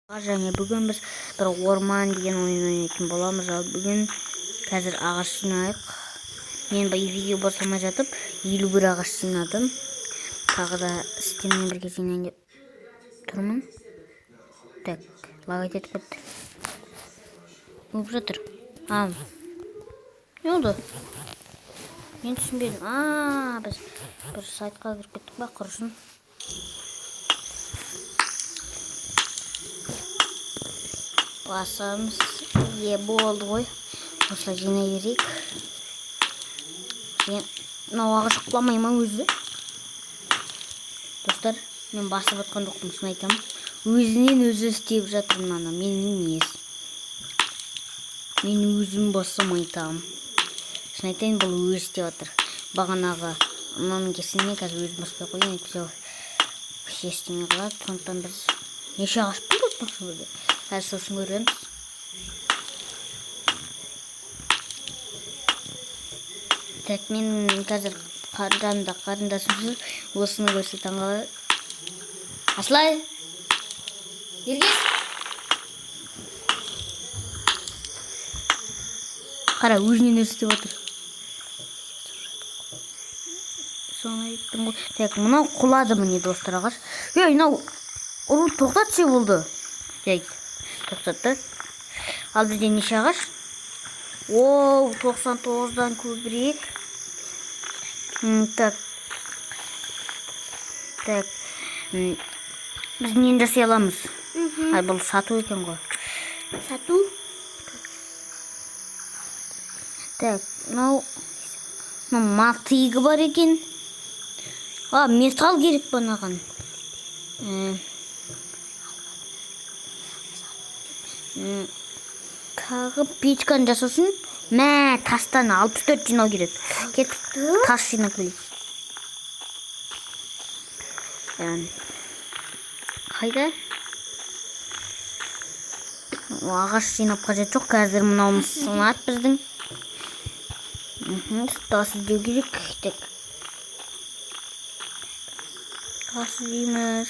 Және бүгін біз бір орман деген ойын ойнайтын боламыз. Ал бүгін қазір ағаш жинайық. Мен видео бастамай жатып 51 ағаш жинадым. Тағы да сіздермен бірге жинайын деп тұрмын. Так, лагать етіп кетті. Не болып жатыр? Не oldu? Мен түсінбедім. Біз бір сайтқа кіріп кеттік па, құрысын. Басамыз болды ғой. Осылай жинай берейік. Мынау ағаш құламай ма өзі? Достар, мен басып отқан жоқпын, шын айтамын. Өзінен өзі істеп жатыр мынаны, менің емес. Мен өзім басым айтамын. Шын айтайын, бұл өзі істеп жатыр. Бағанағы мынаның кесіліне қазір өзім баспай қойын, әйтпесе естемей қалады. Сондықтан біз неше ағаш болмақшы болды. Қазір сосын көреміз. Так, мен қазір қарындасымсыз осыны көрсе таңғалады. Асылай! Ергес! Қара, өзінен өзі істеп отыр. Соны айттым ғой. Так, мынау құлады міне достар ағаш. Мынау ұру тоқтатшы болды. Так, тоқтатты. Ал бізде неше ағаш? 99-дан көбірек. Так. Біз нені жасай аламыз? Бұл сату екен ғой. Сату? Так, мынау малтыйғы бар екен. Металл керек банаған. Тағы печканы жасасын. Тастан 64 жинау керек. Кет, тас жинап келейік. Қайда? Ағаш жинап қажет жоқ. Қазір мынауымыз сынат біздің. Тас іздеу керек. Тас іздейміз.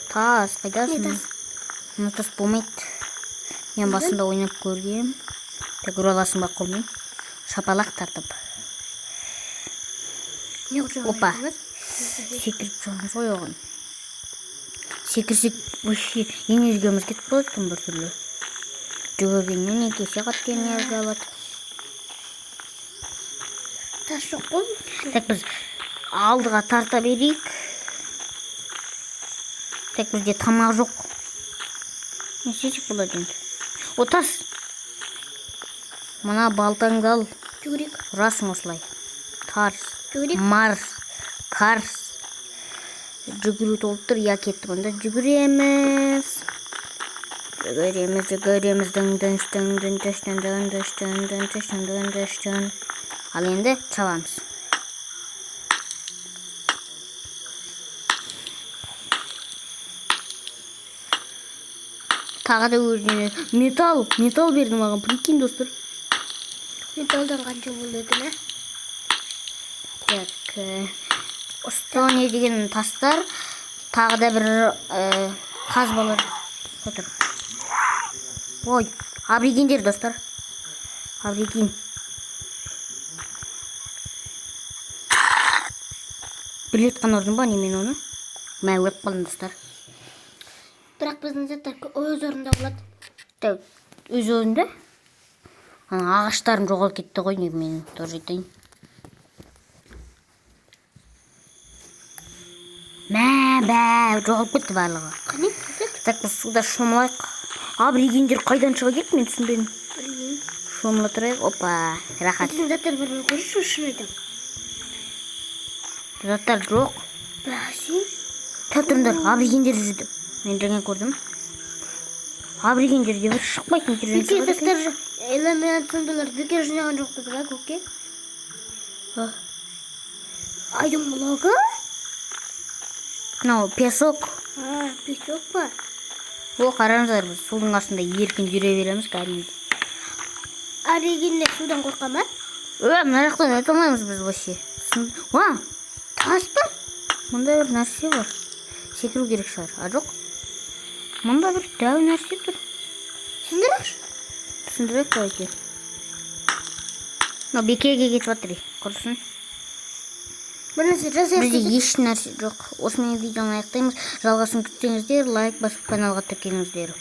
Тас, қайдасың? Мұны тас болмайды. Мен басында ойнап көргем. Так, ұра аласың ба қолмен? Шапалақ тартып. Опа. Секіріп жоғымыз ғой оған. Секірсек, енергиямыз кетіп қалады бір түрлі. Жүгіргеннен екесе қатты энергия алады. Тас жоқ қой. Так, біз алдыға тарта берейік. Так, бізде тамақ жоқ. Не істесек болады енді? Тас. Мына балтаңды ал. Жүгірек. Ұрасың осылай. Тарс. Жүгірек. Марс. Карс. Жүгіру толып тұр. Я кетті бұнда. Жүгіреміз. Ал енді чабамыз. Тағы да өзіне металл берді маған, прикинь достар. Металдан қанша болды ме? Так, осыдан не деген тастар, тағы да бір қазбалар отыр. Ой, абригендер достар. Абриген. Білетқан орын ба, немен оны? Мәй өліп қалын достар. Бірақ біздің заттар өз орында болады. Так, өз орында? Ағаштарым жоғал кетті ғой, не мен тоже айтайын. Жоғалып кетті барлығы. Қане? Так, біз суда шомылайық. Абригендер қайдан шыға кетті, мен түсінбедім. Шомыла тұрайық. Опа, рахат. Біздің заттар бір көрші шын айтам. Заттар жоқ. Бәсі? Тұрыңдар, абригендер жүрді. Мен жаңа көрдім. Абригендерге бір шықпайтын түрден шығады. Бекер тастар элемент сондалар бекер жинаған жоқпыз ба, көке? Айдың блогы? Мынау песок. Песок па? Қараңыздар, біз судың астында еркін жүре береміз кәдімгі. Абригендер судан қорқа ма? Мына жақтан өте алмаймыз біз вообще. Тас па? Мұнда бір нәрсе бар. Секіру керек шығар. Жоқ. Мында бір дәу нәрсе тұр. Түсіндірек қойды. Бекеге кетіп жатыр. Құрсын. Бірнәрсе жазайық. Бізде еш нәрсе жоқ. Осымен видеоны аяқтаймыз. Жалғасын күтсеңіздер, лайк басып каналға тіркеліңіздер.